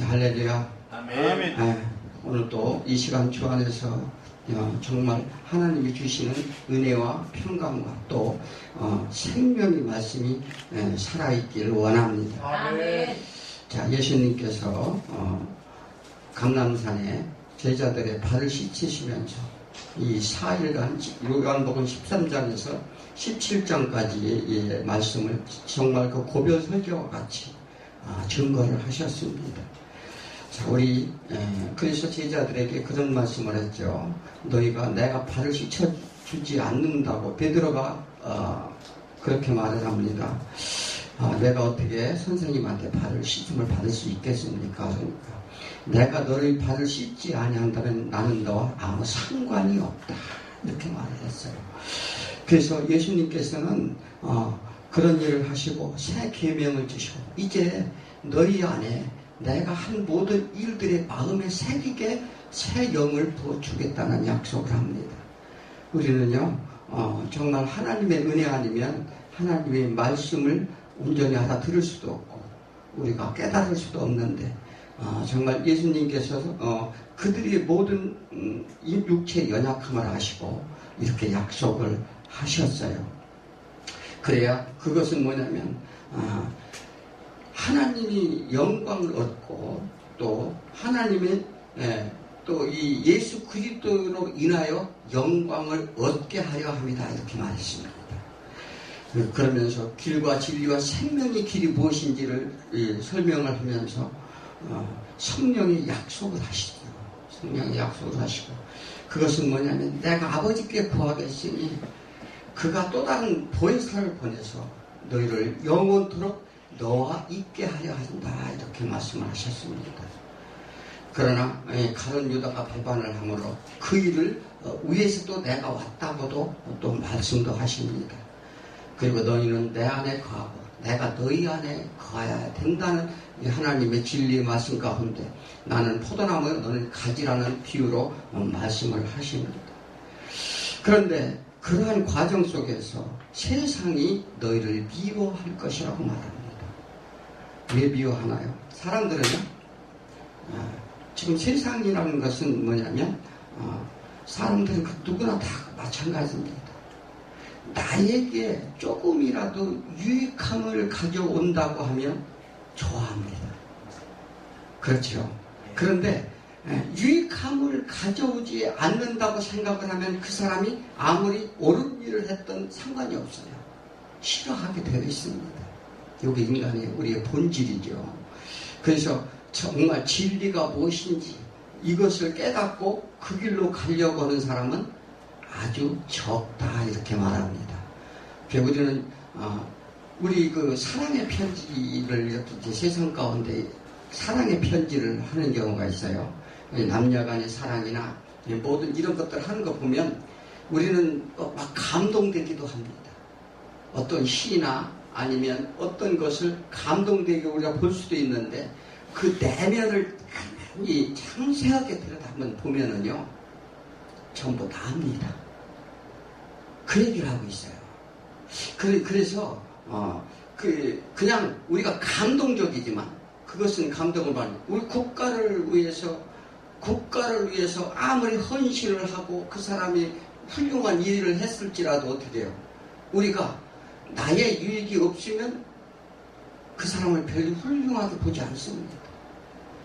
할렐루야. 아멘. 오늘 또 이 시간 주 안에서 정말 하나님이 주시는 은혜와 평강과 또 생명의 말씀이 살아있기를 원합니다. 아멘. 자, 예수님께서 감람산에 제자들의 발을 씻으시면서 이 4일간 요한복음 13장에서 17장까지의 말씀을 정말 그 고별 설교와 같이 증거를 하셨습니다. 자, 우리 그래서 제자들에게 그런 말씀을 했죠. 너희가 내가 발을 씻어주지 않는다고 베드로가 그렇게 말을 합니다. 내가 어떻게 선생님한테 발을 씻음을 받을 수 있겠습니까? 그러니까 내가 너를 발을 씻지 아니한다면 나는 너와 아무 상관이 없다, 이렇게 말을 했어요. 그래서 예수님께서는 그런 일을 하시고 새 계명을 주시고 이제 너희 안에 내가 한 모든 일들의 마음에 새기게 새 영을 부어주겠다는 약속을 합니다. 우리는요 정말 하나님의 은혜 아니면 하나님의 말씀을 온전히 알아들을 수도 없고 우리가 깨달을 수도 없는데 정말 예수님께서 그들의 모든 육체의 연약함을 아시고 이렇게 약속을 하셨어요. 그래야 그것은 뭐냐면 하나님이 영광을 얻고 또 하나님의 또 이 예수 그리스도로 인하여 영광을 얻게 하려 합니다, 이렇게 말했습니다. 그러면서 길과 진리와 생명의 길이 무엇인지를 설명을 하면서 성령의 약속을 하시죠. 성령의 약속을 하시고 그것은 뭐냐면 내가 아버지께 구하겠으니 그가 또 다른 보혜사를 보내서 너희를 영원토록 너와 있게 하려 한다, 이렇게 말씀을 하셨습니다. 그러나 가룟 유다가 배반을 하므로 그 일을 위에서 또 내가 왔다고도 또 말씀도 하십니다. 그리고 너희는 내 안에 거하고 내가 너희 안에 거해야 된다는 하나님의 진리의 말씀 가운데 나는 포도나무 너는 가지라는 비유로 말씀을 하십니다. 그런데 그러한 과정 속에서 세상이 너희를 미워할 것이라고 말합니다. 왜 미워하나요? 사람들은요 지금 세상이라는 것은 뭐냐면 사람들은 누구나 다 마찬가지입니다. 나에게 조금이라도 유익함을 가져온다고 하면 좋아합니다. 그렇죠. 그런데 유익함을 가져오지 않는다고 생각을 하면 그 사람이 아무리 옳은 일을 했던 상관이 없어요. 싫어하게 되어 있습니다. 이게 인간의 우리의 본질이죠. 그래서 정말 진리가 무엇인지 이것을 깨닫고 그 길로 가려고 하는 사람은 아주 적다, 이렇게 말합니다. 우리는 우리 그 사랑의 편지를 이렇게 세상 가운데 사랑의 편지를 하는 경우가 있어요. 남녀간의 사랑이나 모든 이런 것들 하는 거 보면 우리는 막 감동되기도 합니다. 어떤 시나 아니면 어떤 것을 감동되게 우리가 볼 수도 있는데 그 내면을 가만히 상세하게 들여다보면 보면은요 전부 다합니다. 그 얘기를 하고 있어요. 그래서 그냥 우리가 감동적이지만 그것은 감동을 받는 우리 국가를 위해서 아무리 헌신을 하고 그 사람이 훌륭한 일을 했을지라도 어떻게 돼요? 우리가 나의 유익이 없으면 그 사람을 별로 훌륭하게 보지 않습니다.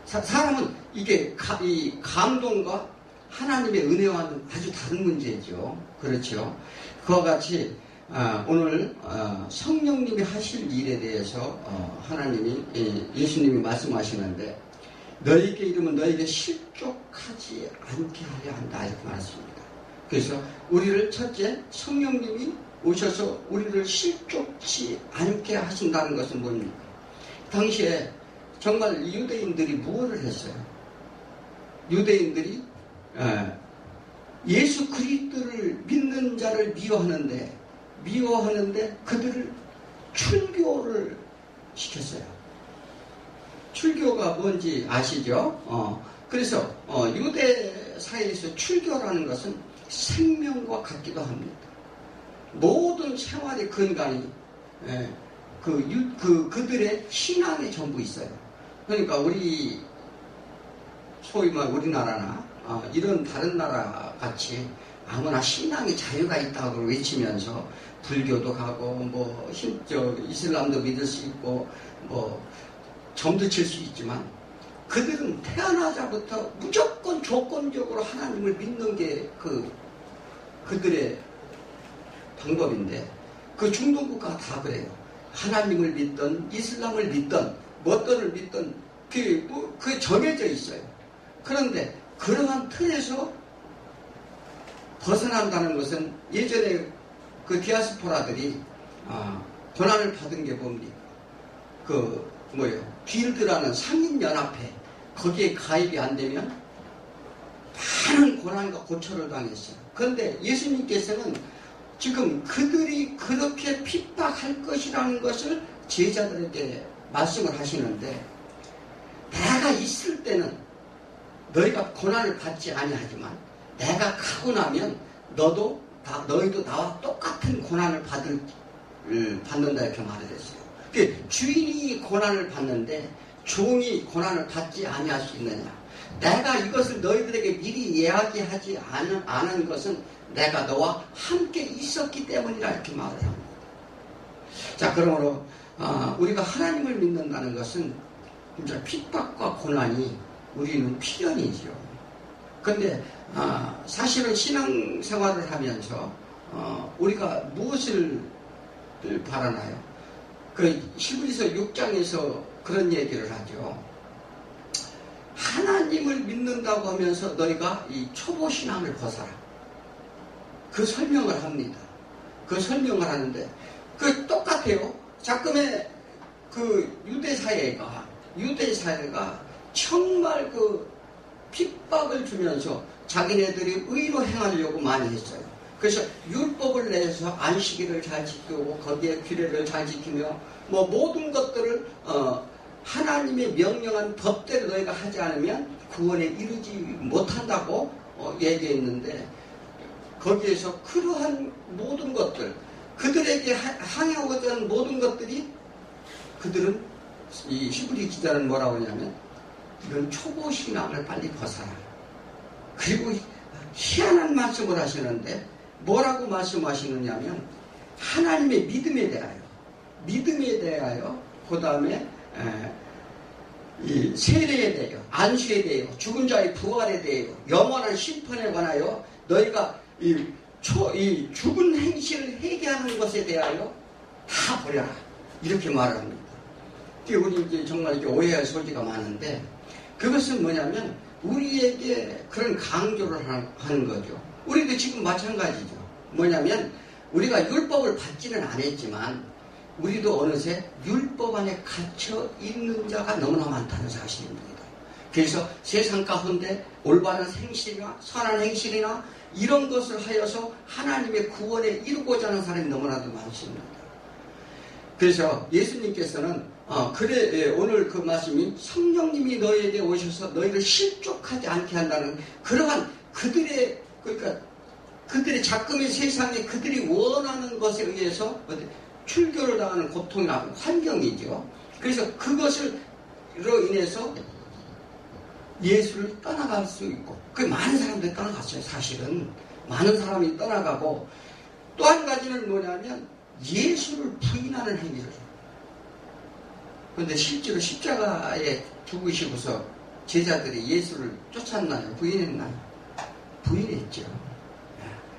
사람은 이게 이 감동과 하나님의 은혜와는 아주 다른 문제죠. 그렇죠. 그와 같이 오늘 성령님이 하실 일에 대해서 하나님이 예수님이 말씀하시는데 너에게 이르면 너에게 실족하지 않게 하려 한다, 이렇게 말했습니다. 그래서 우리를 첫째 성령님이 오셔서 우리를 실족치 않게 하신다는 것은 뭡니까? 당시에 정말 유대인들이 무엇을 했어요? 유대인들이 예수 그리스도를 믿는 자를 미워하는데 그들을 출교를 시켰어요. 출교가 뭔지 아시죠? 그래서 유대 사회에서 출교라는 것은 생명과 같기도 합니다. 모든 생활의 근간이 그들의 신앙에 전부 있어요. 그러니까 우리 소위 말 우리나라나 이런 다른 나라 같이 아무나 신앙의 자유가 있다고 외치면서 불교도 가고 뭐 이슬람도 믿을 수 있고 뭐 점도 칠 수 있지만 그들은 태어나자부터 무조건 조건적으로 하나님을 믿는 게 그들의 방법인데 그 중동 국가가 다 그래요. 하나님을 믿던 이슬람을 믿던 뭐든을 믿던 그 정해져 있어요. 그런데 그러한 틀에서 벗어난다는 것은 예전에 그 디아스포라들이 고난을 받은 게 뭡니까? 빌드라는 상인연합회 거기에 가입이 안 되면 많은 고난과 고초를 당했어요. 그런데 예수님께서는 지금 그들이 그렇게 핍박할 것이라는 것을 제자들에게 말씀을 하시는데 내가 있을 때는 너희가 고난을 받지 아니하지만 내가 가고 나면 너희도 나와 똑같은 고난을 받는다 이렇게 말을 했어요. 주인이 고난을 받는데 종이 고난을 받지 아니할 수 있느냐? 내가 이것을 너희들에게 미리 이야기하지 않은 것은 내가 너와 함께 있었기 때문이라 이렇게 말을 합니다. 자, 그러므로 우리가 하나님을 믿는다는 것은 진짜 핍박과 고난이 우리는 필연이죠. 그런데 사실은 신앙생활을 하면서 우리가 무엇을 바라나요? 히브리서 6장에서 그런 얘기를 하죠. 하나님을 믿는다고 하면서 너희가 이 초보신앙을 벗어라. 그 설명을 합니다. 그 설명을 하는데 똑같아요. 자금의 유대사회가 정말 핍박을 주면서 자기네들이 의로 행하려고 많이 했어요. 그래서 율법을 내서 안식일을 잘 지키고 거기에 규례를 잘 지키며 뭐 모든 것들을 하나님의 명령한 법대로 너희가 하지 않으면 구원에 이르지 못한다고 얘기했는데 거기에서 그러한 모든 것들 그들에게 항해하고자 하는 모든 것들이 그들은 이 히브리 기자는 뭐라고 하냐면 이런 초보신앙을 빨리 벗어라. 그리고 희한한 말씀을 하시는데 뭐라고 말씀하시느냐면 하나님의 믿음에 대하여 그 다음에 이 세례에 대하여 안수에 대하여 죽은 자의 부활에 대하여 영원한 심판에 관하여 너희가 이 죽은 행실을 회개하는 것에 대하여 다 버려라 이렇게 말합니다. 우리 이제 정말 이렇게 오해할 소지가 많은데 그것은 뭐냐면 우리에게 그런 강조를 하는 거죠. 우리도 지금 마찬가지죠. 뭐냐면 우리가 율법을 받지는 않았지만 우리도 어느새 율법 안에 갇혀 있는 자가 너무나 많다는 사실입니다. 그래서 세상 가운데 올바른 행실이나 선한 행실이나 이런 것을 하여서 하나님의 구원에 이루고자 하는 사람이 너무나도 많습니다. 그래서 예수님께서는 오늘 그 말씀이 성령님이 너희에게 오셔서 너희를 실족하지 않게 한다는 그러한 그들의 작금의 세상에 그들이 원하는 것에 의해서 출교를 당하는 고통이나 환경이죠. 그래서 그것으로 인해서 예수를 떠나갈 수 있고 많은 사람들이 떠나갔어요. 사실은 많은 사람이 떠나가고 또 한 가지는 뭐냐면 예수를 부인하는 행위를 해요. 그런데 실제로 십자가에 죽으시고서 제자들이 예수를 쫓았나요? 부인했나요? 부인했죠.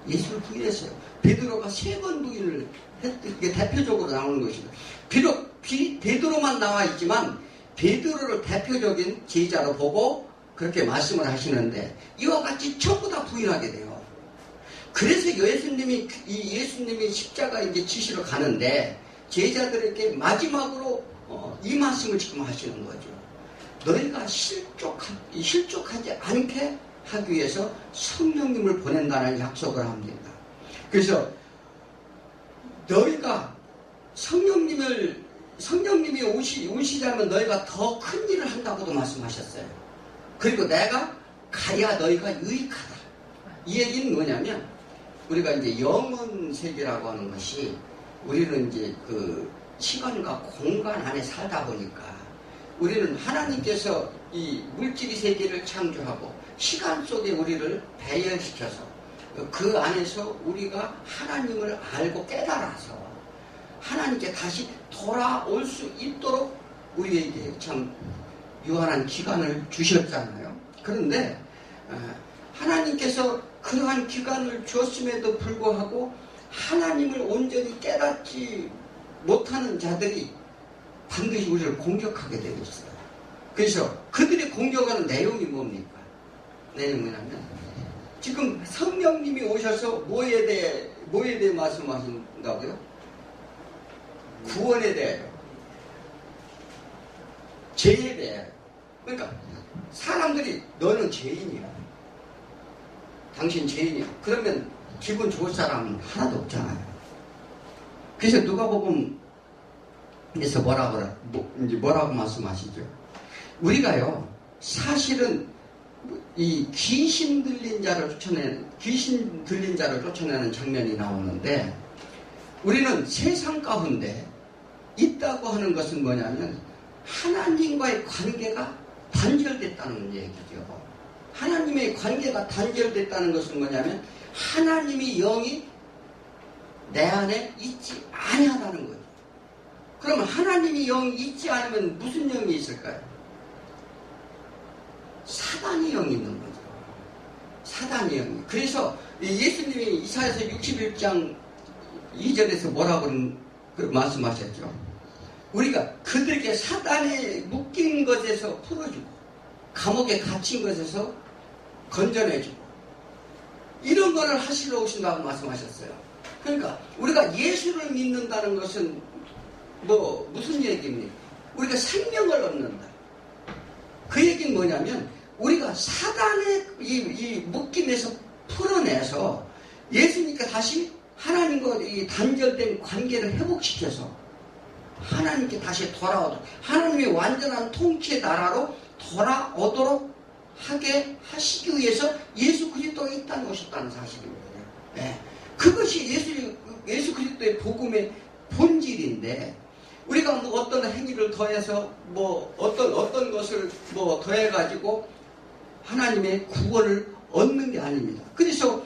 예수를 부인했어요. 베드로가 3번 부인을 했던 게 대표적으로 나오는 것입니다. 비록 베드로만 나와 있지만 베드로를 대표적인 제자로 보고 그렇게 말씀을 하시는데 이와 같이 전부 다 부인하게 돼요. 그래서 예수님이 십자가 이제 지시러 가는데 제자들에게 마지막으로 이 말씀을 지금 하시는 거죠. 너희가 실족하지 않게 하기 위해서 성령님을 보낸다는 약속을 합니다. 그래서 너희가 성령님이 오시자면 너희가 더 큰 일을 한다고도 말씀하셨어요. 그리고 내가 가야 너희가 유익하다. 이 얘기는 뭐냐면 우리가 이제 영혼 세계라고 하는 것이 우리는 이제 그 시간과 공간 안에 살다 보니까 우리는 하나님께서 이 물질의 세계를 창조하고 시간 속에 우리를 배열시켜서 그 안에서 우리가 하나님을 알고 깨달아서 하나님께 다시 돌아올 수 있도록 우리에게 참 유한한 기간을 주셨잖아요. 그런데 하나님께서 그러한 기간을 주었음에도 불구하고 하나님을 온전히 깨닫지 못하는 자들이 반드시 우리를 공격하게 되고 있어요. 그래서 그들이 공격하는 내용이 뭡니까? 내용이 뭐냐면 지금 성령님이 오셔서 뭐에 대해 말씀하신다고요? 구원에 대해요. 죄에 대해요. 그러니까 사람들이 너는 죄인이야. 당신 죄인이야. 그러면 기분 좋을 사람은 하나도 없잖아요. 그래서 누가복음에서 뭐라고 말씀하시죠? 우리가요, 사실은 이 귀신 들린 자를 쫓아내는 장면이 나오는데, 우리는 세상 가운데 있다고 하는 것은 뭐냐면 하나님과의 관계가 단절됐다는 얘기죠. 하나님의 관계가 단절됐다는 것은 뭐냐면 하나님의 영이 내 안에 있지 아니하다는 거죠. 그러면 하나님의 영이 있지 않으면 무슨 영이 있을까요? 사단의 영이 있는 거죠. 사단의 영이. 그래서 예수님이 이사야서 61장 2절에서 뭐라고 말씀하셨죠? 우리가 그들에게 사단에 묶인 것에서 풀어주고 감옥에 갇힌 것에서 건져내주고 이런 거를 하시러 오신다고 말씀하셨어요. 그러니까 우리가 예수를 믿는다는 것은 무슨 얘기입니까? 우리가 생명을 얻는다. 그 얘기는 뭐냐면 우리가 사단의 이 묶임에서 풀어내서 예수님께 다시 하나님과 이 단절된 관계를 회복시켜서 하나님께 다시 돌아오도록 하나님의 완전한 통치의 나라로 돌아오도록 하게 하시기 위해서 예수 그리스도가 이 땅에 오셨다는 사실입니다. 네. 그것이 예수 그리스도의 복음의 본질인데 우리가 어떤 행위를 더해서 어떤 것을 더해가지고 하나님의 구원을 얻는 게 아닙니다. 그래서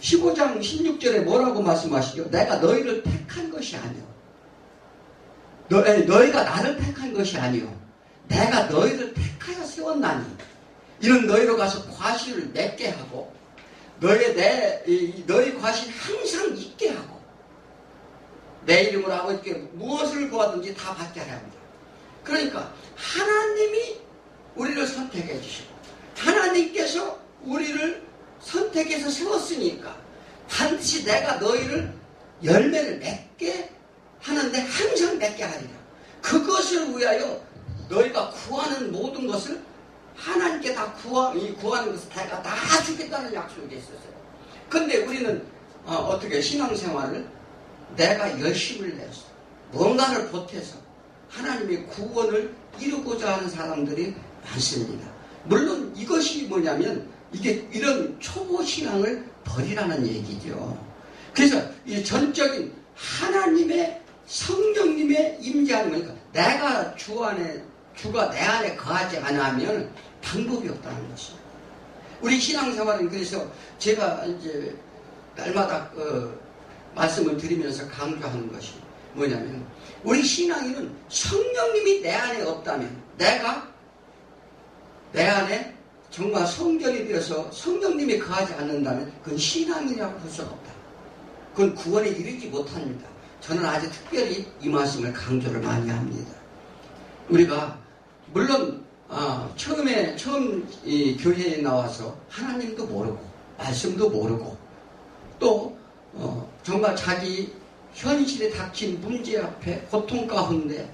15장 16절에 뭐라고 말씀하시죠? 내가 너희를 택한 것이 아니요. 너희가 나를 택한 것이 아니요. 내가 너희를 택하여 세웠나니 이는 너희로 가서 과실을 맺게 하고 너희 과실 항상 있게 하고 내 이름으로 아버지께 무엇을 구하든지 다 받게 하려 합니다. 그러니까 하나님이 우리를 선택해 주시고 하나님께서 우리를 선택해서 세웠으니까 반드시 내가 너희를 열매를 맺게 하는데 항상 맺게 하리라. 그것을 위하여 너희가 구하는 모든 것을 하나님께 다 구하는 것을 내가 다 주겠다는 약속이 있었어요. 근데 우리는 어떻게 신앙생활을 내가 열심을 내서 뭔가를 보태서 하나님의 구원을 이루고자 하는 사람들이 많습니다. 물론 이것이 뭐냐면 이런 초보 신앙을 버리라는 얘기죠. 그래서 이 전적인 하나님의 성령님의 임재하는 거니까 내가 주가 내 안에 거하지 않으면 방법이 없다는 것입니다. 우리 신앙생활은 그래서 제가 이제 날마다 말씀을 드리면서 강조하는 것이 뭐냐면 우리 신앙인은 성령님이 내 안에 없다면 내가 내 안에 정말 성전이 되어서 성령님이 거하지 않는다면 그건 신앙이라고 볼 수가 없다. 그건 구원에 이르지 못합니다. 저는 아주 특별히 이 말씀을 강조를 많이 합니다. 우리가 물론 처음 이 교회에 나와서 하나님도 모르고 말씀도 모르고 또 정말 자기 현실에 닥친 문제 앞에 고통 가운데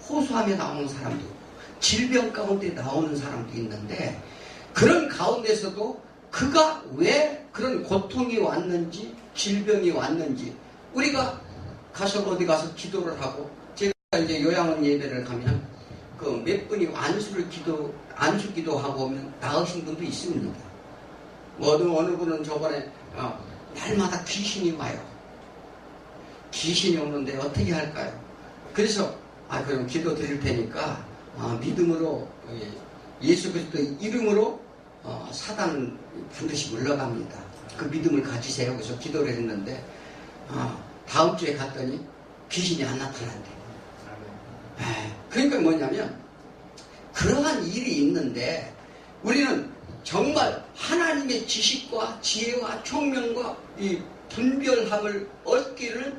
호소하며 나오는 사람도 있고 질병 가운데 나오는 사람도 있는데 그런 가운데서도 그가 왜 그런 고통이 왔는지 질병이 왔는지 우리가 어디 가서 기도를 하고 제가 이제 요양원 예배를 가면 그 몇 분이 안수 기도하고 오면 나으신 분도 있습니다. 어느 분은 저번에 날마다 귀신이 와요. 귀신이 오는데 어떻게 할까요? 그래서 그럼 기도 드릴 테니까 믿음으로 예수 그리스도 이름으로 사단은 반드시 물러갑니다. 그 믿음을 가지세요. 그래서 기도를 했는데 다음 주에 갔더니 귀신이 안 나타난대. 그러니까 뭐냐면 그러한 일이 있는데 우리는 정말 하나님의 지식과 지혜와 총명과 이 분별함을 얻기를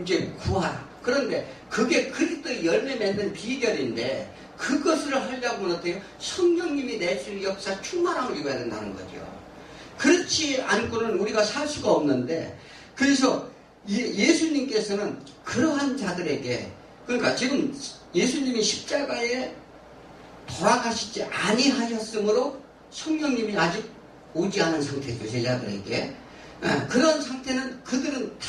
이제 구하라. 그런데 그게 그리스도의 열매 맺는 비결인데 그것을 하려면 어때요? 성령님이 내실 역사 충만함을 입어야 된다는 거죠. 그렇지 않고는 우리가 살 수가 없는데 그래서 예수님께서는 그러한 자들에게 그러니까 지금 예수님이 십자가에 돌아가시지 아니하셨으므로 성령님이 아직 오지 않은 상태죠. 제자들에게. 그런 상태는 그들은 다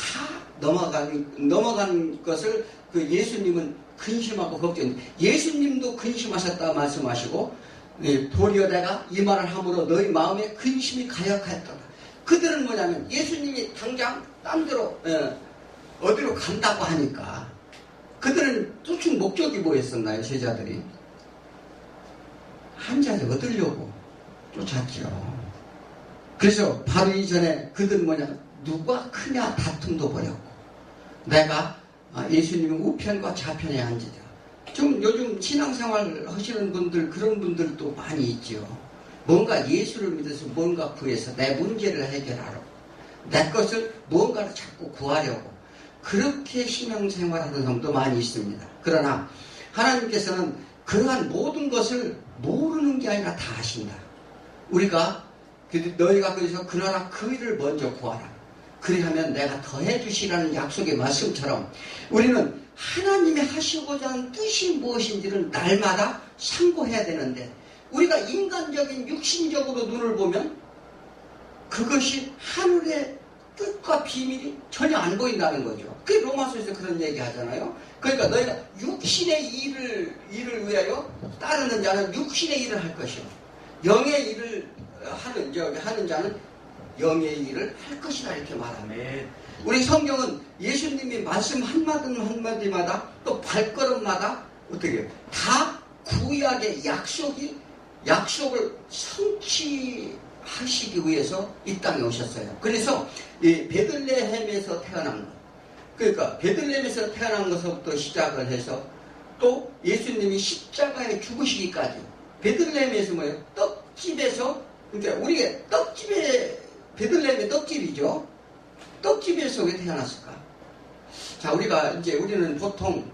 넘어간 것을 그 예수님은 근심하고 걱정. 예수님도 근심하셨다 말씀하시고 도리어 내가 이 말을 함으로 너희 마음에 근심이 가득하였다. 그들은 뭐냐면 예수님이 당장 딴 데로 어디로 간다고 하니까 그들은 쫓은 목적이 뭐였었나요? 제자들이 한 자리 얻으려고 쫓았죠. 그래서 바로 이전에 그들은 뭐냐 누가 크냐 다툼도 벌였고 내가 예수님은 우편과 좌편에 앉으자. 좀 요즘 신앙생활 하시는 분들 그런 분들도 많이 있죠. 뭔가 예수를 믿어서 뭔가 구해서 내 문제를 해결하려고 내 것을 뭔가를 자꾸 구하려고 그렇게 신앙생활하는 사람도 많이 있습니다. 그러나 하나님께서는 그러한 모든 것을 모르는 게 아니라 다 아신다. 우리가 너희가 그래서 그 나라 그 일을 먼저 구하라. 그리하면 내가 더해 주시라는 약속의 말씀처럼 우리는 하나님이 하시고자 하는 뜻이 무엇인지를 날마다 상고해야 되는데 우리가 인간적인 육신적으로 눈을 보면 그것이 하늘의 뜻과 비밀이 전혀 안 보인다는 거죠. 그게 로마서에서 그런 얘기 하잖아요. 그러니까 너희가 육신의 일을 위하여 따르는 자는 육신의 일을 할 것이요. 영의 일을 하는 자는 영의 일을 할 것이다 이렇게 말하면 우리 성경은 예수님이 말씀 한마디마다 또 발걸음마다 어떻게 다 구약의 약속을 성취하시기 위해서 이 땅에 오셨어요. 그래서 이 베들레헴에서 태어난 것 그러니까 베들레헴에서 태어난 것부터 시작을 해서 또 예수님이 십자가에 죽으시기까지 베들레헴에서 뭐예요? 떡집에서 그러니까 우리가 떡집에 베들레헴의 떡집이죠. 떡집에서 왜 태어났을까? 자, 우리는 보통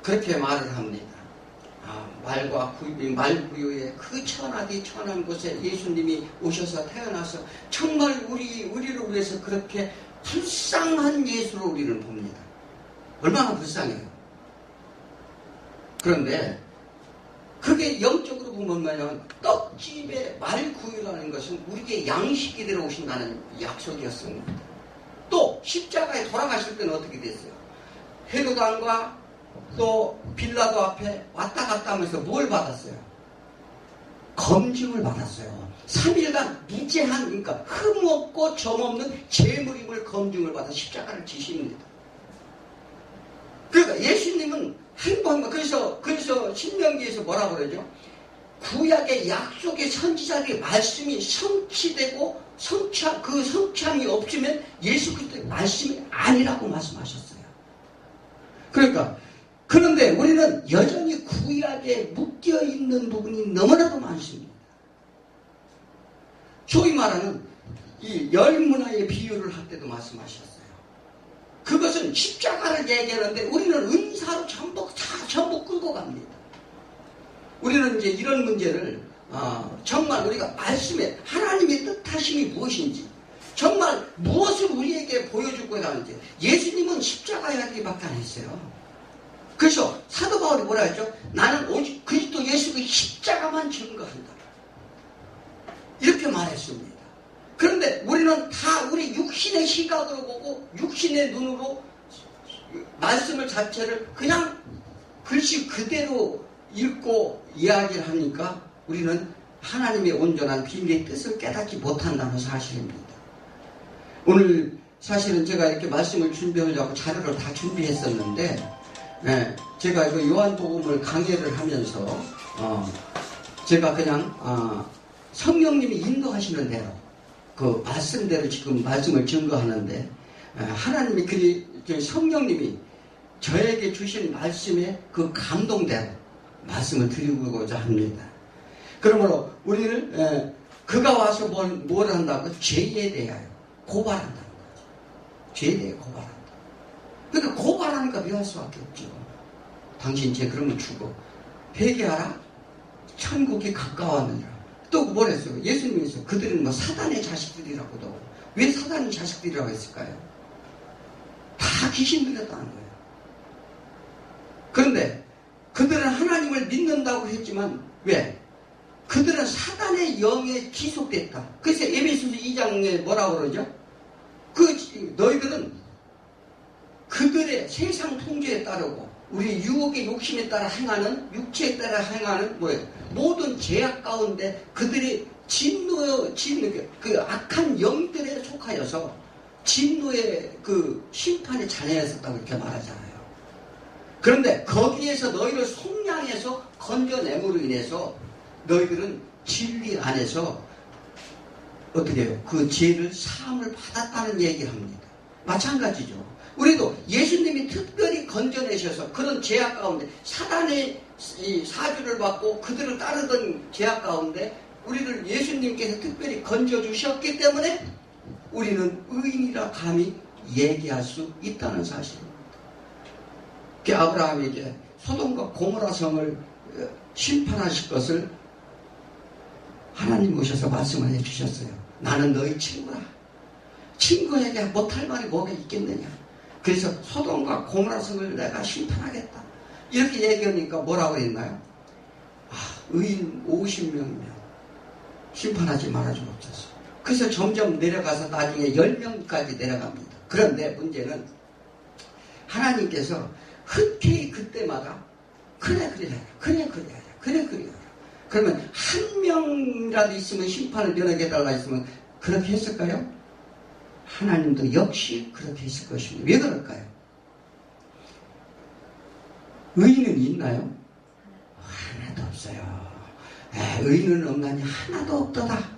그렇게 말을 합니다. 말구유의 그 천하디 천한 곳에 예수님이 오셔서 태어나서 정말 우리를 위해서 그렇게 불쌍한 예수로 우리는 봅니다. 얼마나 불쌍해요. 그런데 그게 영적으로 보면 뭐냐면 떡집에 말구유라는 것은 우리에게 양식이 들어오신다는 약속이었습니다. 또 십자가에 돌아가실 때는 어떻게 됐어요? 헤로단과 또 빌라도 앞에 왔다 갔다 하면서 뭘 받았어요? 검증을 받았어요. 3일간 무제한 그러니까 흠없고 점없는 재물임을 검증을 받아 십자가를 지십니다. 그러니까 예수님은 행복한 거. 그래서 신명기에서 뭐라고 그러죠? 구약의 약속의 선지자들의 말씀이 성취되고 그 성취함이 없으면 예수 그리스도의 말씀이 아니라고 말씀하셨어요. 그런데 우리는 여전히 구약에 묶여있는 부분이 너무나도 많습니다. 소위 말하는 이 열문화의 비유를 할 때도 말씀하셨어요. 그것은 십자가를 얘기하는데 우리는 은사로 전부 끌고 갑니다. 우리는 이제 이런 문제를 정말 우리가 말씀에 하나님의 뜻하심이 무엇인지 정말 무엇을 우리에게 보여주고자 하는지 예수님은 십자가 이야기밖에 안 했어요. 그래서 사도 바울이 뭐라 했죠? 나는 오직 그리스도 예수의 십자가만 증거한다. 이렇게 말했습니다. 그런데 우리는 다 우리 육신의 시각으로 보고 육신의 눈으로 말씀을 자체를 그냥 글씨 그대로 읽고 이야기를 하니까 우리는 하나님의 온전한 비밀의 뜻을 깨닫지 못한다는 사실입니다. 오늘 사실은 제가 이렇게 말씀을 준비하려고 자료를 다 준비했었는데 제가 그 요한복음을 강의를 하면서 제가 그냥 성령님이 인도하시는 대로 그 말씀대로 지금 말씀을 증거하는데 하나님이 성령님이 저에게 주신 말씀에 그 감동대로 말씀을 드리고자 합니다. 그러므로 우리는 그가 와서 뭘 한다고? 죄에 대하여 고발한다는 거죠. 죄에 대해 고발한다. 그러니까 고발하니까 미워할 수밖에 없죠. 당신 죄 그러면 죽어. 회개하라. 천국이 가까웠느니라. 또 뭘 했어요? 예수님이 했어요. 그들은 뭐 사단의 자식들이라고도 하고. 왜 사단의 자식들이라고 했을까요? 다 귀신 들였다는 거예요. 그런데 그들은 하나님을 믿는다고 했지만 왜? 그들은 사단의 영에 기속됐다. 그래서 에베소서 2장에 뭐라고 그러죠? 너희들은 그들의 세상 통제에 따르고 우리 유혹의 욕심에 따라 행하는, 육체에 따라 행하는 모든 죄악 가운데 그들이 그 악한 영들에 속하여서 진노의 그 심판의 자녀였었다고 이렇게 말하잖아요. 그런데 거기에서 너희를 속량해서 건져내므로 인해서 너희들은 진리 안에서 어떻게 해요? 그 죄를 사함을 받았다는 얘기를 합니다. 마찬가지죠. 우리도 예수님이 특별히 건져내셔서 그런 죄악 가운데 사단의 사주를 받고 그들을 따르던 죄악 가운데 우리를 예수님께서 특별히 건져주셨기 때문에 우리는 의인이라 감히 얘기할 수 있다는 사실입니다. 아브라함에게 소돔과 고모라 성을 심판하실 것을 하나님 오셔서 말씀을 해주셨어요. 나는 너희 친구라. 친구에게 못할 말이 뭐가 있겠느냐. 그래서 소돔과 고모라 성을 내가 심판하겠다. 이렇게 얘기하니까 뭐라고 했나요? 의인 50명이면 심판하지 말아주옵소서. 그래서 점점 내려가서 나중에 10명까지 내려갑니다. 그런데 문제는 하나님께서 흔쾌히 그때마다 그래 그러면 한 명이라도 있으면 심판을 면하게달라 했으면 그렇게 했을까요? 하나님도 역시 그렇게 했을 것입니다. 왜 그럴까요? 의인은 있나요? 하나도 없어요. 의인은 없나니 하나도 없도다.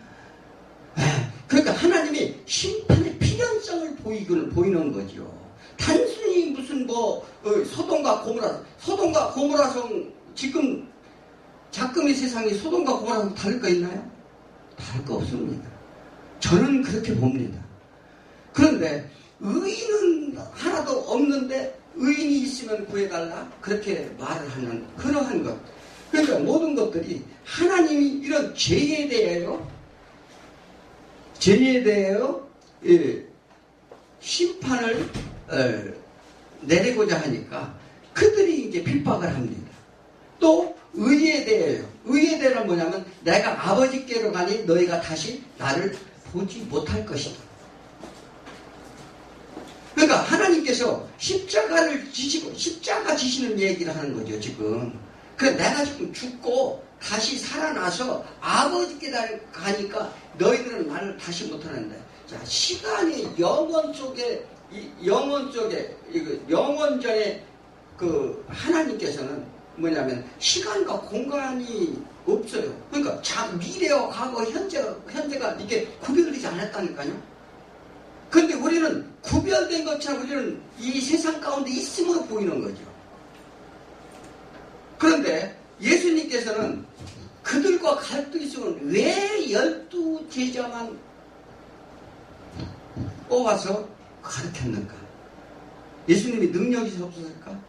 그러니까 하나님이 심판의 필연성을 보이는 거죠. 단순히 무슨 소돔과 고모라성 지금 작금의 세상이 소돔과 고모라성 다를 거 있나요? 다를 거 없습니다. 저는 그렇게 봅니다. 그런데 의인은 하나도 없는데 의인이 있으면 구해달라 그렇게 말을 하는 그러한 것. 그러니까 모든 것들이 하나님이 이런 죄에 대하여 심판을 내리고자 하니까 그들이 이제 핍박을 합니다. 또 의에 대해는 뭐냐면 내가 아버지께로 가니 너희가 다시 나를 보지 못할 것이다. 그러니까 하나님께서 십자가를 지시고 십자가 지시는 얘기를 하는 거죠 지금. 그래서 내가 지금 죽고 다시 살아나서 아버지께 가니까 너희들은 나를 다시 못하는데, 자, 시간이 영원전에 그 하나님께서는 뭐냐면 시간과 공간이 없어요. 그러니까 미래와 과거, 현재가 이게 구별되지 않았다니까요. 그런데 우리는 구별된 것처럼 우리는 이 세상 가운데 있음으로 보이는 거죠. 그런데 예수님께서는 그들과 갈등이 있으면 왜 12제자만 뽑아서 가르쳤는가? 예수님이 능력이 없었을까?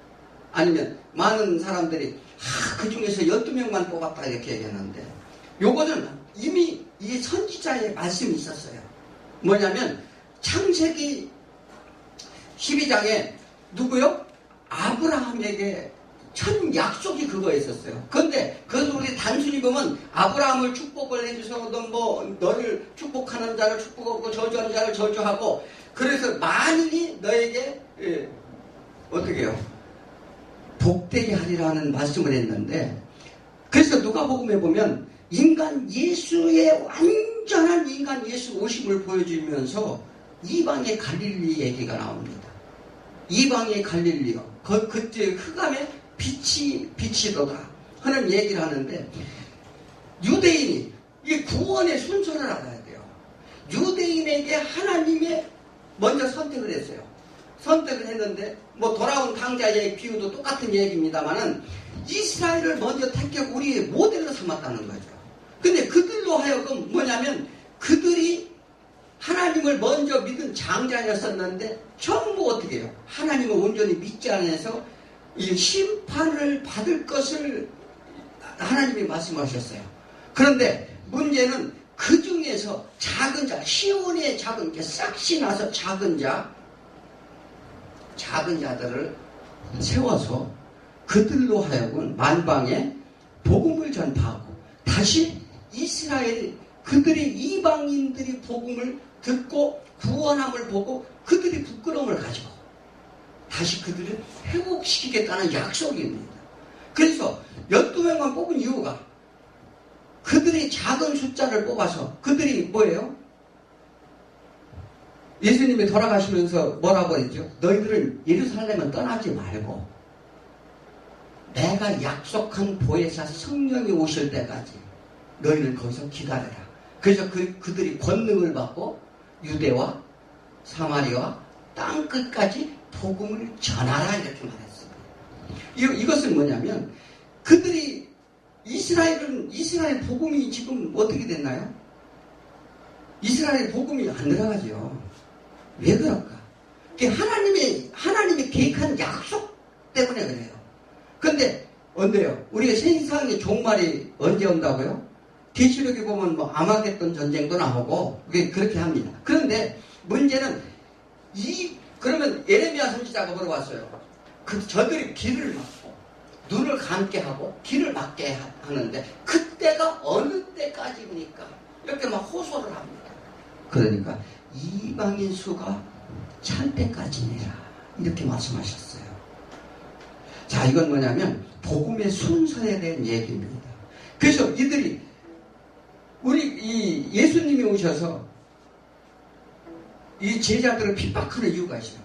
아니면 많은 사람들이 그 중에서 12명만 뽑았다 이렇게 얘기하는데, 요거는 이미 이 선지자의 말씀이 있었어요. 뭐냐면 창세기 12장에 누구요? 아브라함에게 천 약속이 그거였었어요. 그런데 그것을 우리 단순히 보면 아브라함을 축복을 해줘서 너를 축복하는 자를 축복하고 저주하는 자를 저주하고, 그래서 만인이 너에게 어떻게 해요? 복되게 하리라는 말씀을 했는데, 그래서 누가복음에 보면 인간 예수의 완전한 인간 예수 오심을 보여주면서 이방의 갈릴리 얘기가 나옵니다. 이방의 갈릴리요. 그때 흑암에 빛이도다 하는 얘기를 하는데, 유대인이 이 구원의 순서를 알아야 돼요. 유대인에게 하나님이 먼저 선택을 했어요. 선택을 했는데 뭐 돌아온 강자의 비유도 똑같은 얘기입니다만은 이스라엘을 먼저 택하고 우리의 모델로 삼았다는 거죠. 근데 그들로 하여금 뭐냐면 그들이 하나님을 먼저 믿은 장자였었는데 전부 어떻게 해요? 하나님을 온전히 믿지 않아서 이 심판을 받을 것을 하나님이 말씀하셨어요. 그런데 문제는 그 중에서 작은 자, 시온의 작은 자, 싹시 나서 작은 자들을 세워서 그들로 하여금 만방에 복음을 전파하고 다시 이스라엘 그들이 이방인들이 복음을 듣고 구원함을 보고 그들이 부끄러움을 가지고 다시 그들을 회복시키겠다는 약속입니다. 그래서 12명만 뽑은 이유가 그들이 작은 숫자를 뽑아서 그들이 뭐예요? 예수님이 돌아가시면서 뭐라고 했죠? 너희들은 예루살렘은 떠나지 말고 내가 약속한 보혜사 성령이 오실 때까지 너희는 거기서 기다려라. 그래서 그들이 권능을 받고 유대와 사마리아와 땅끝까지 복음을 전하라 이렇게 말했습니다. 이것은 뭐냐면 그들이 이스라엘 복음이 지금 어떻게 됐나요? 이스라엘 복음이 안 들어가죠. 왜 그럴까? 하나님이 계획한 약속 때문에 그래요. 근데 언제요? 우리가 세상의 종말이 언제 온다고요? 계시록에 보면 뭐 아마겟돈 전쟁도 나오고 그렇게 합니다. 그런데 문제는 그러면 예레미야 선지자가 물어봤어요. 저들이 길을 막고 눈을 감게 하고 길을 막게 하는데 그때가 어느 때까지입니까? 이렇게 막 호소를 합니다. 그러니까 이방인 수가 찰 때까지니라 이렇게 말씀하셨어요. 자, 이건 뭐냐면 복음의 순서에 대한 얘기입니다. 그래서 이들이 이 예수님이 오셔서 이 제자들을 핍박하는 이유가 있어요.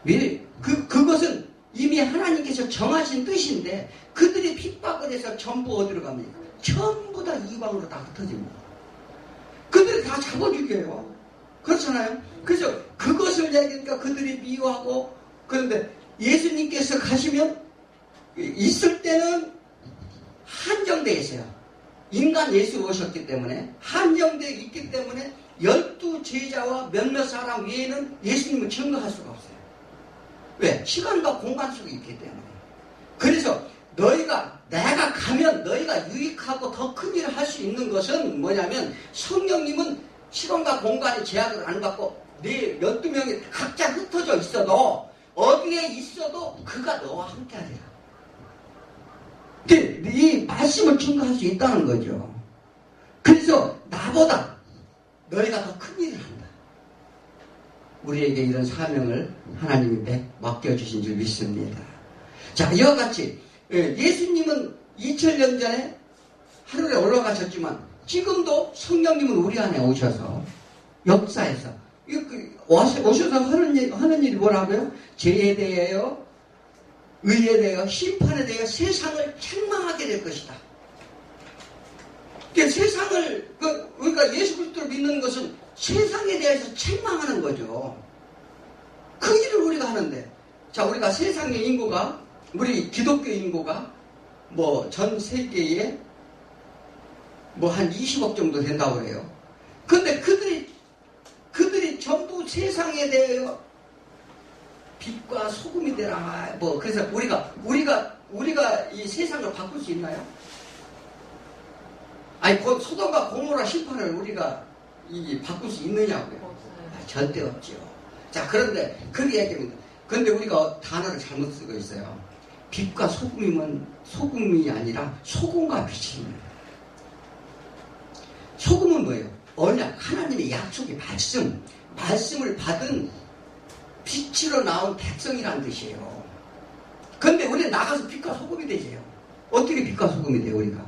왜? 그것은 이미 하나님께서 정하신 뜻인데 그들이 핍박을 해서 전부 어디로 갑니까? 전부 다 이방으로 다 흩어집니다. 그들이 다 잡아 죽여요. 그렇잖아요. 그래서 그것을 얘기하니까 그들이 미워하고, 그런데 예수님께서 가시면 있을 때는 한정되어 있어요. 인간 예수 오셨기 때문에 한정되어 있기 때문에 12제자와 몇몇 사람 외에는 예수님을 증거할 수가 없어요. 왜? 시간과 공간 속에 있기 때문에. 그래서 내가 가면 너희가 유익하고 더 큰 일을 할 수 있는 것은 뭐냐면 성령님은 시간과 공간의 제약을 안 받고 네 12명이 각자 흩어져 있어도 어디에 있어도 그가 너와 함께 하리라. 이 말씀을 증거할 수 있다는 거죠. 그래서 나보다 너희가 더 큰 일을 한다. 우리에게 이런 사명을 하나님이 맡겨주신 줄 믿습니다. 자, 이와 같이 예수님은 2000년 전에 하늘에 올라가셨지만 지금도 성령님은 우리 안에 오셔서 역사에서 오셔서 하는 일이 뭐라고요? 죄에 대하여, 의에 대하여, 심판에 대하여 세상을 책망하게 될 것이다. 그러니까 세상을 우리가 예수 그리스도를 믿는 것은 세상에 대해서 책망하는 거죠. 그 일을 우리가 하는데, 자, 우리가 세상의 인구가, 우리 기독교 인구가 뭐 전 세계에 뭐 한 20억 정도 된다고 해요. 근데 그들이 전부 세상에 대하여 빛과 소금이 되라. 뭐 그래서 우리가 이 세상을 바꿀 수 있나요? 아니, 소돔과 고모라 심판을 우리가 바꿀 수 있느냐고요? 절대 없죠. 자, 그런데 그렇게 얘기합니다. 그런데 우리가 단어를 잘못 쓰고 있어요. 빛과 소금이 아니라 소금과 빛입니다. 소금은 뭐예요? 언약, 하나님의 약속의 말씀을 받은 빛으로 나온 백성이라는 뜻이에요. 그런데 우리는 나가서 빛과 소금이 되세요. 어떻게 빛과 소금이 돼요, 우리가?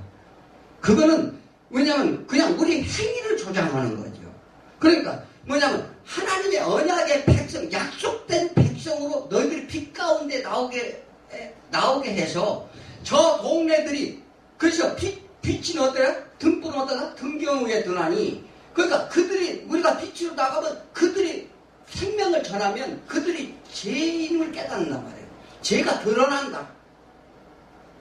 그거는 왜냐하면 그냥 우리 행위를 조장하는 거죠. 그러니까 뭐냐면 하나님의 언약의 백성, 약속된 백성으로 너희들이 빛 가운데 나오게 나오게 해서 저 동네들이 그래서 빛이 어때요? 등불은 어떠다? 등경에 드나니 그러니까 그들이 우리가 빛으로 나가면 그들이 생명을 전하면 그들이 죄인을 깨닫는단 말이에요. 죄가 드러난다.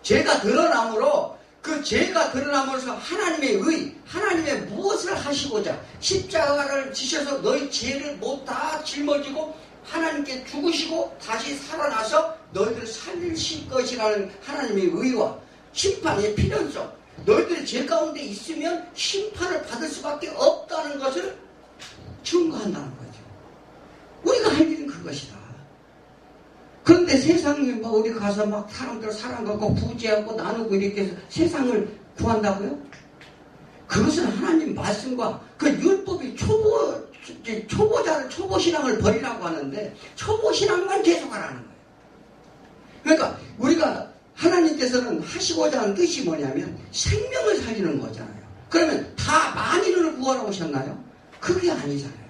죄가 드러남으로 그 죄가 드러남으로써 하나님의 의, 하나님의 무엇을 하시고자 십자가를 지셔서 너희 죄를 못 다 짊어지고 하나님께 죽으시고 다시 살아나서 너희들을 살리실 것이라는 하나님의 의와 심판의 필연성, 너희들이 죄 가운데 있으면 심판을 받을 수밖에 없다는 것을 증거한다는 거죠. 우리가 할 일은 그것이다. 그런데 세상에 막 어디 가서 막 사람들 사랑하고 구제하고 나누고 이렇게 해서 세상을 구한다고요? 그것은 하나님 말씀과 그 율법이 초보신앙을 버리라고 하는데 초보신앙만 계속하라는 거예요. 그러니까 우리가 하나님께서는 하시고자 하는 뜻이 뭐냐면 생명을 살리는 거잖아요. 그러면 다 만인을 구하러 오셨나요? 그게 아니잖아요.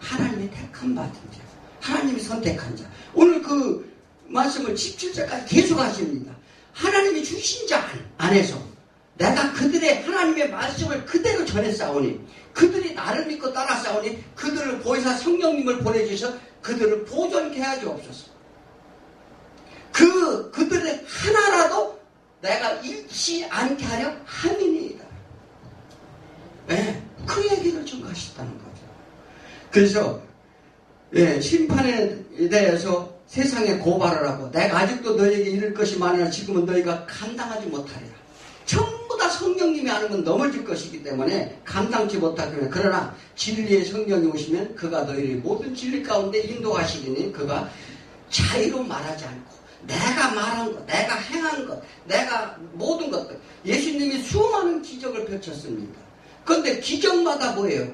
하나님의 택한 받은 자, 하나님이 선택한 자. 오늘 그 말씀을 17절까지 계속 하십니다. 하나님이 주신 자 안에서 내가 그들의 하나님의 말씀을 그대로 전했사오니 그들이 나를 믿고 따랐사오니 그들을 보혜사 성령님을 보내주셔서 그들을 보존케 하지 없소서. 그들의 하나라도 내가 잃지 않게 하려 함이니이다. 네, 그 얘기를 증거하셨다는 거죠. 그래서 심판에 대해서 세상에 고발을 하고 내가 아직도 너에게 이를 것이 많으나 지금은 너희가 감당하지 못하리라. 전부 다 성령님이 하는 건 넘어질 것이기 때문에 감당치 못하기는 그러나 진리의 성령이 오시면 그가 너희를 모든 진리 가운데 인도하시기니 그가 자의로 말하지 않고 내가 말한 것, 내가 행한 것, 내가 모든 것들 예수님이 수많은 기적을 펼쳤습니다. 그런데 기적마다 뭐예요?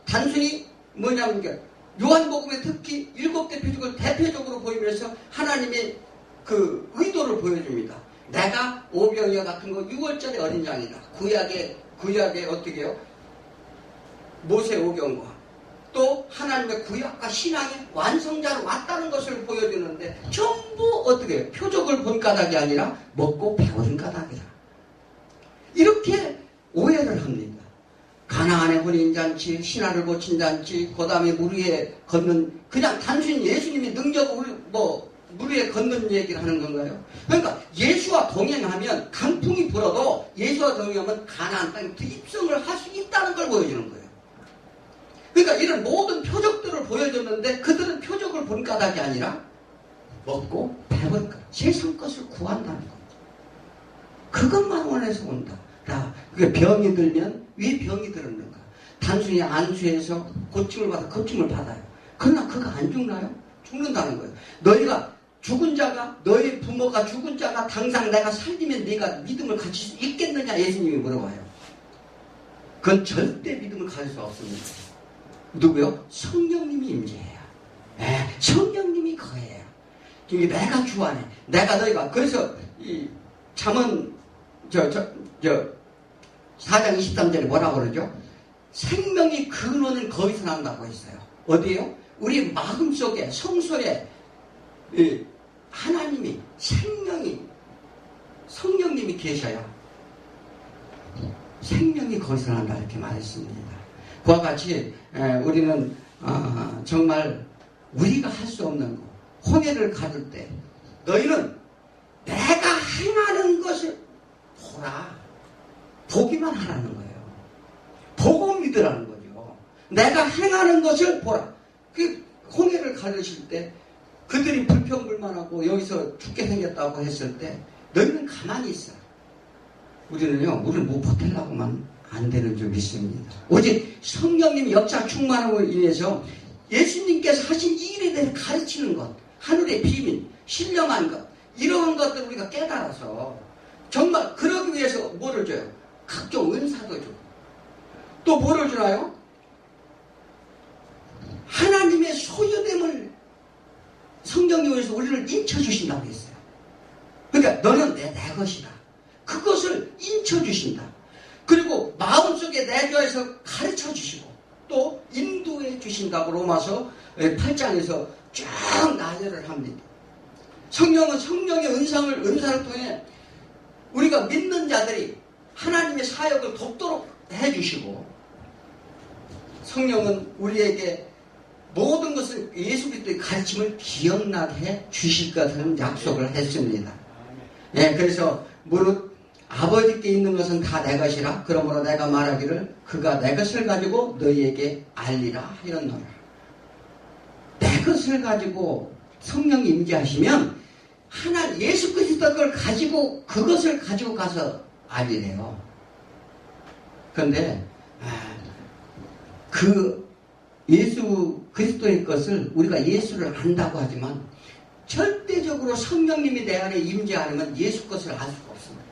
단순히 뭐냐면 요한복음의 특히 7대 표적을 대표적으로 보이면서 하나님의 그 의도를 보여줍니다. 내가 오병이어 같은 거 6월절에 어린 양이다. 구약에 어떻게 해요? 모세 오경과 또 하나님의 구약과 신앙의 완성자로 왔다는 것을 보여주는데 전부 어떻게 해요? 표적을 본 까닭이 아니라 먹고 배부른 까닭이다. 이렇게 오해를 합니다. 가나안의 혼인잔치, 신화를 고친 잔치, 그 다음에 물 위에 걷는, 그냥 단순히 예수님의 능력을 물 위에 걷는 얘기를 하는 건가요? 그러니까 예수와 동행하면 강풍이 불어도 예수와 동행하면 가나안 땅에 입성을 할 수 있다는 걸 보여주는 거예요. 그러니까 이런 모든 표적들을 보여줬는데 그들은 표적을 본 까닭이 아니라 먹고 배부른 것, 세상 것을 구한다는 거죠. 그것만 원해서 온다. 그게 병이 들면 왜 병이 들었는가? 단순히 안수해서 고침을 받아 고침을 받아요. 그러나 그거 안 죽나요? 죽는다는 거예요. 너희가 죽은 자가 너희 부모가 죽은 자가 당장 내가 살리면 네가 믿음을 가질 수 있겠느냐? 예수님이 물어봐요. 그건 절대 믿음을 가질 수 없습니다. 누구요? 성령님이 임재해야. 성령님이 거해야. 내가 주 안에 내가 너희가 그래서 이 잠언 4장 23절에 뭐라고 그러죠? 생명이 근원은 거기서 난다고 했어요. 어디에요? 우리 마음속에 성소에 하나님이 성령님이 계셔야 생명이 거기서 난다 이렇게 말했습니다. 그와 같이 우리는 정말 우리가 할 수 없는 거 혼회를 가질 때 너희는 내가 행하는 것을 보라. 보기만 하라는 거예요. 보고 믿으라는 거죠. 내가 행하는 것을 보라. 그 홍해를 가르칠 때 그들이 불평불만하고 여기서 죽게 생겼다고 했을 때 너희는 가만히 있어. 우리는요, 물을 못 버틸라고만 안 되는 줄 믿습니다. 오직 성령님 역사 충만함으로 인해서 예수님께서 하신 이 일에 대해 가르치는 것, 하늘의 비밀, 신령한 것, 이러한 것들을 우리가 깨달아서 정말 그러기 위해서 뭐를 줘요? 각종 은사도 주고 또 뭐를 주나요? 하나님의 소유됨을 성령님에서 우리를 인쳐주신다고 했어요. 그러니까 너는 내 것이다. 그것을 인쳐주신다. 그리고 마음속에 내주해서 가르쳐주시고 또 인도해 주신다고 로마서 8장에서 쫙 나열을 합니다. 성령은 성령의 은사를 통해 우리가 믿는 자들이 하나님의 사역을 돕도록 해주시고, 성령은 우리에게 모든 것을 예수 그리스도의 가르침을 기억나게 해 주실 것을 약속을 했습니다. 예, 그래서 무릇 아버지께 있는 것은 다 내 것이라. 그러므로 내가 말하기를 그가 내 것을 가지고 너희에게 알리라 하였노라. 내 것을 가지고 성령이 임재하시면 예수 그리스도 걸 가지고 그것을 가지고 가서 알리래요. 그런데 그 예수 그리스도의 것을 우리가 예수를 안다고 하지만 절대적으로 성령님이 내 안에 임재하면 예수 것을 알 수가 없습니다.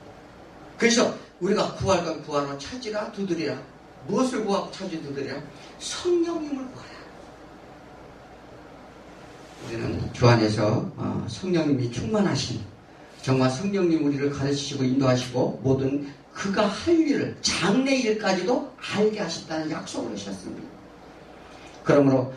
그래서 우리가 구할 건 구하라, 찾으라, 두드리라. 무엇을 구하고 찾으라, 두드리라? 성령님을 구하라. 우리는 주 안에서 성령님이 충만하신, 정말 성령님 우리를 가르치시고 인도하시고 모든 그가 할 일을 장래일까지도 알게 하셨다는 약속을 하셨습니다. 그러므로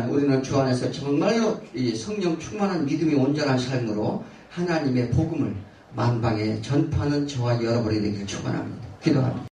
우리는 주 안에서 정말로 이 성령 충만한 믿음이 온전한 삶으로 하나님의 복음을 만방에 전파하는 저와 여러분이 되기를 축원합니다. 기도합니다.